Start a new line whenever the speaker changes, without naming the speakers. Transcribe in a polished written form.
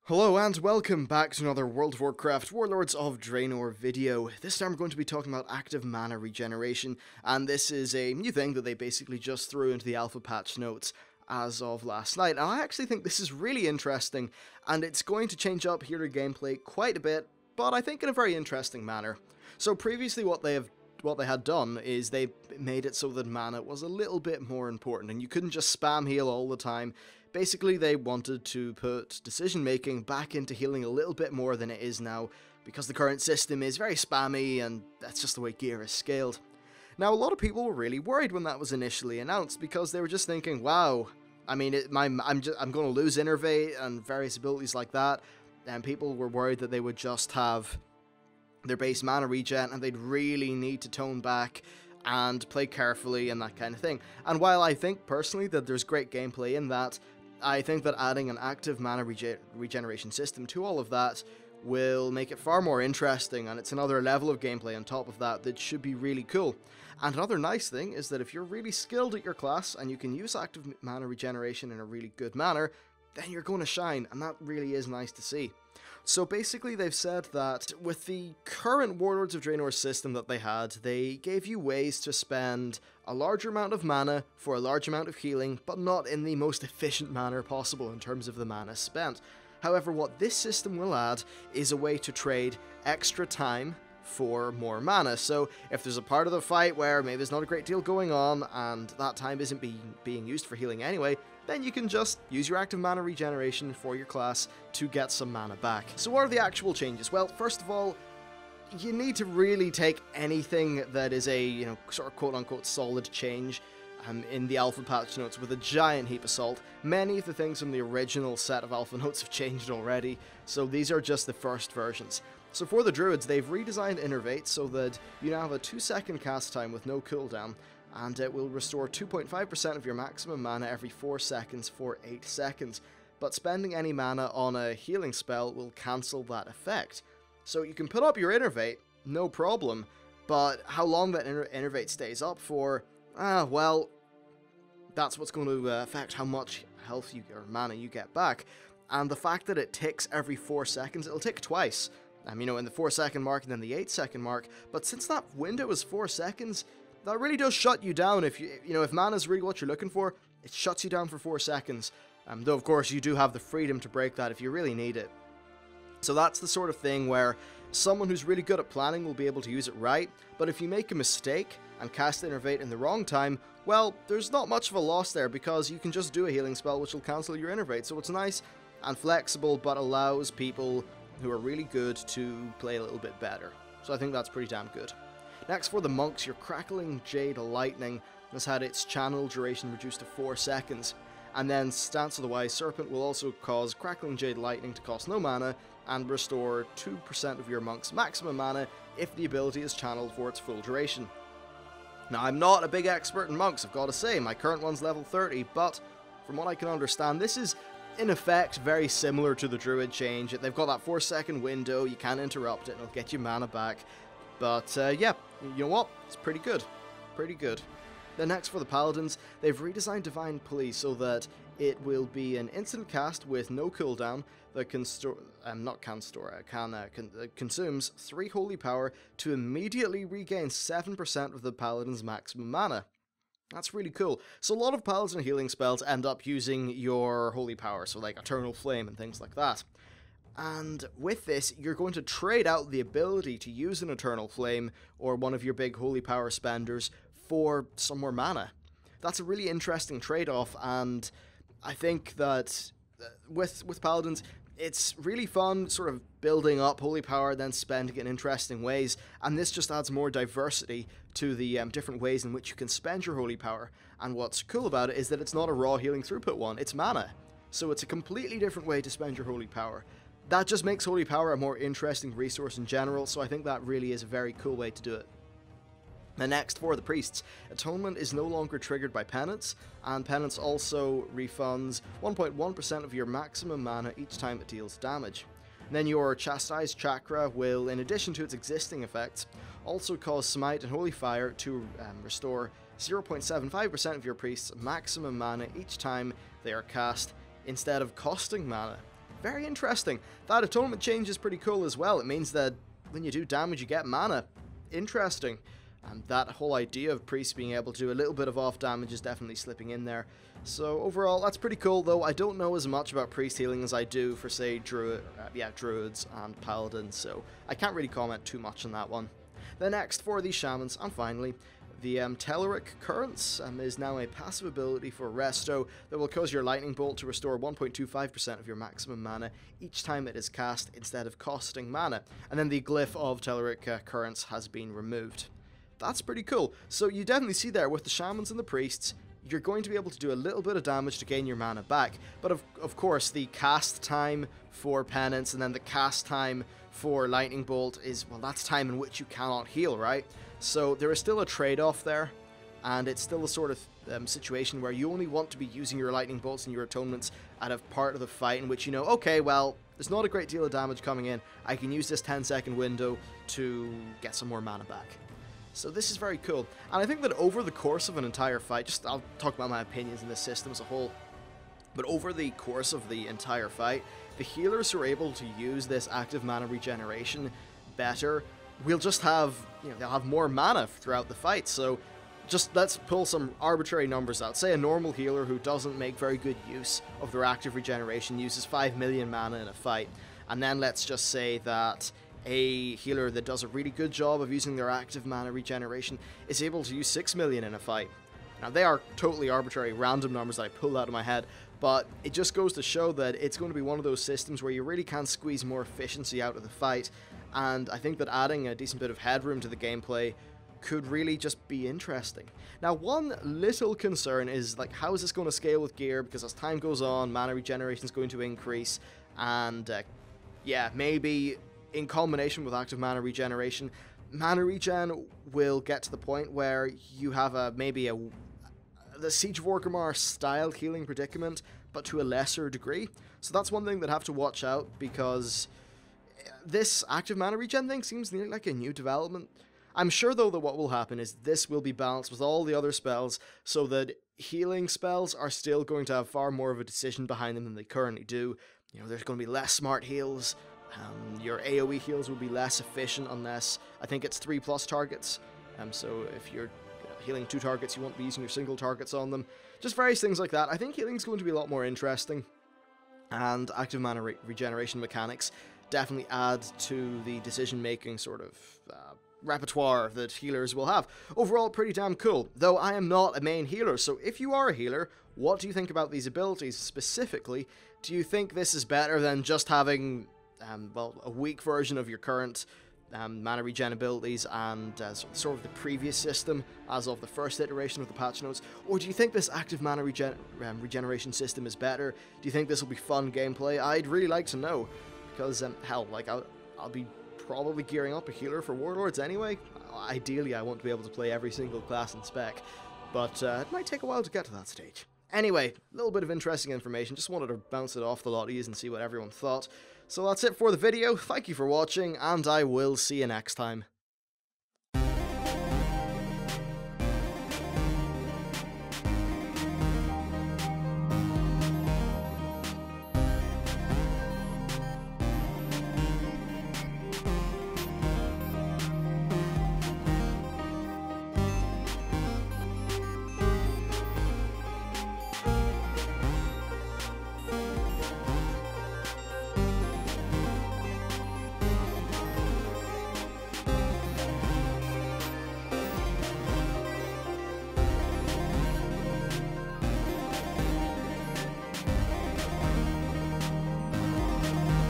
Hello and welcome back to another World of Warcraft Warlords of Draenor video. This time we're going to be talking about active mana regeneration, and this is a new thing that they basically just threw into the alpha patch notes as of last night. And I actually think this is really interesting, and it's going to change up hero gameplay quite a bit, but I think in a very interesting manner. So previously what they had done is they made it so that mana was a little bit more important, and you couldn't just spam heal all the time. Basically, they wanted to put decision-making back into healing a little bit more than it is now, because the current system is very spammy, and that's just the way gear is scaled. Now, a lot of people were really worried when that was initially announced, because they were just thinking, wow, I mean, I'm going to lose Innervate and various abilities like that, and people were worried that they would just have their base mana regen, and they'd really need to tone back and play carefully and that kind of thing. And while I think personally that there's great gameplay in that, I think that adding an active mana regeneration system to all of that will make it far more interesting, and it's another level of gameplay on top of that should be really cool. And another nice thing is that if you're really skilled at your class and you can use active mana regeneration in a really good manner, then you're going to shine, and that really is nice to see. So basically they've said that with the current Warlords of Draenor system that they had, they gave you ways to spend a larger amount of mana for a large amount of healing, but not in the most efficient manner possible in terms of the mana spent. However, what this system will add is a way to trade extra time for more mana. So if there's a part of the fight where maybe there's not a great deal going on and that time isn't being used for healing anyway, then you can just use your active mana regeneration for your class to get some mana back. So what are the actual changes? Well, first of all, you need to really take anything that is a, sort of quote-unquote solid change in the alpha patch notes with a giant heap of salt. Many of the things from the original set of alpha notes have changed already, so these are just the first versions. So for the druids, they've redesigned Innervate so that you now have a 2-second cast time with no cooldown, and it will restore 2.5% of your maximum mana every 4 seconds for 8 seconds. But spending any mana on a healing spell will cancel that effect. So you can put up your Innervate, no problem, but how long that Innervate stays up for, well, that's what's going to affect how much health or mana you get back. And the fact that it ticks every 4 seconds, it'll tick twice. In the 4-second mark and then the 8-second mark, but since that window is 4 seconds, that really does shut you down. If if mana is really what you're looking for, it shuts you down for 4 seconds. Though of course you do have the freedom to break that if you really need it. So that's the sort of thing where someone who's really good at planning will be able to use it right, but if you make a mistake and cast Innervate in the wrong time, well, there's not much of a loss there because you can just do a healing spell which will cancel your Innervate. So it's nice and flexible, but allows people who are really good to play a little bit better. So I think that's pretty damn good. Next, for the monks, your Crackling Jade Lightning has had its channel duration reduced to 4 seconds, and then Stance of the Wise Serpent will also cause Crackling Jade Lightning to cost no mana and restore 2% of your monk's maximum mana if the ability is channeled for its full duration. Now, I'm not a big expert in monks, I've got to say. My current one's level 30, but from what I can understand, this is in effect very similar to the druid change. They've got that 4-second window, you can't interrupt it, and it'll get you mana back. But yeah, you know what? It's pretty good. Pretty good. Then next for the paladins, they've redesigned Divine Police so that it will be an instant cast with no cooldown that consumes 3 holy power to immediately regain 7% of the paladin's maximum mana. That's really cool. So a lot of paladin healing spells end up using your holy power, so like Eternal Flame and things like that. And with this, you're going to trade out the ability to use an Eternal Flame or one of your big holy power spenders for some more mana. That's a really interesting trade-off, and I think that with paladins, it's really fun sort of building up holy power, then spending it in interesting ways, and this just adds more diversity to the different ways in which you can spend your holy power. And what's cool about it is that it's not a raw healing throughput one, it's mana. So it's a completely different way to spend your holy power. That just makes holy power a more interesting resource in general, so I think that really is a very cool way to do it. And next, for the priests, Atonement is no longer triggered by Penance, and Penance also refunds 1.1% of your maximum mana each time it deals damage. And then your Chastised Chakra will, in addition to its existing effects, also cause Smite and Holy Fire to restore 0.75% of your priest's maximum mana each time they are cast, instead of costing mana. very interesting. That atonement change is pretty cool as well. It means that when you do damage, you get mana. Interesting. And that whole idea of priests being able to do a little bit of off damage is definitely slipping in there. So overall, that's pretty cool, though I don't know as much about priest healing as I do for, say, druids and paladins, so I can't really comment too much on that one. Then next, for the shamans, and finally, the Telluric Currents is now a passive ability for Resto that will cause your lightning bolt to restore 1.25% of your maximum mana each time it is cast instead of costing mana. And then the glyph of Telluric Currents has been removed. That's pretty cool. So you definitely see there with the shamans and the priests, you're going to be able to do a little bit of damage to gain your mana back. But of course, the cast time for penance and then the cast time for lightning bolt is, well, that's time in which you cannot heal, right? So there is still a trade-off there, and it's still a sort of situation where you only want to be using your lightning bolts and your atonements at a part of the fight in which you know, okay, well, there's not a great deal of damage coming in. I can use this 10-second window to get some more mana back. So this is very cool, and I think that over the course of an entire fight, I'll talk about my opinions in this system as a whole, but over the course of the entire fight, the healers who are able to use this active mana regeneration better will just have, they'll have more mana throughout the fight. So just let's pull some arbitrary numbers out. Say a normal healer who doesn't make very good use of their active regeneration uses 5 million mana in a fight, and then let's just say that a healer that does a really good job of using their active mana regeneration is able to use 6 million in a fight. Now, they are totally arbitrary, random numbers that I pulled out of my head, but it just goes to show that it's going to be one of those systems where you really can squeeze more efficiency out of the fight, and I think that adding a decent bit of headroom to the gameplay could really just be interesting. Now, one little concern is, like, how is this going to scale with gear, because as time goes on, mana regeneration is going to increase, and yeah, maybe in combination with active mana regeneration, mana regen will get to the point where you have the Siege of Orgrimmar style healing predicament, but to a lesser degree. So that's one thing that I have to watch out, because this active mana regen thing seems nearly like a new development. I'm sure, though, that what will happen is this will be balanced with all the other spells, so that healing spells are still going to have far more of a decision behind them than they currently do. There's going to be less smart heals. Your AoE heals will be less efficient unless, I think it's 3+ targets. So if you're healing 2 targets, you won't be using your single targets on them. Just various things like that. I think healing's going to be a lot more interesting, and active mana regeneration mechanics definitely add to the decision-making sort of repertoire that healers will have. Overall, pretty damn cool, though I am not a main healer, so if you are a healer, what do you think about these abilities specifically? Do you think this is better than just having a weak version of your current mana regen abilities and sort of the previous system as of the first iteration of the patch notes? Or do you think this active mana regeneration system is better? Do you think this will be fun gameplay? I'd really like to know, because hell, like I'll be probably gearing up a healer for Warlords anyway. Ideally, I want to be able to play every single class in spec, but it might take a while to get to that stage. Anyway, a little bit of interesting information, just wanted to bounce it off the lot of yous and see what everyone thought. So that's it for the video, thank you for watching, and I will see you next time.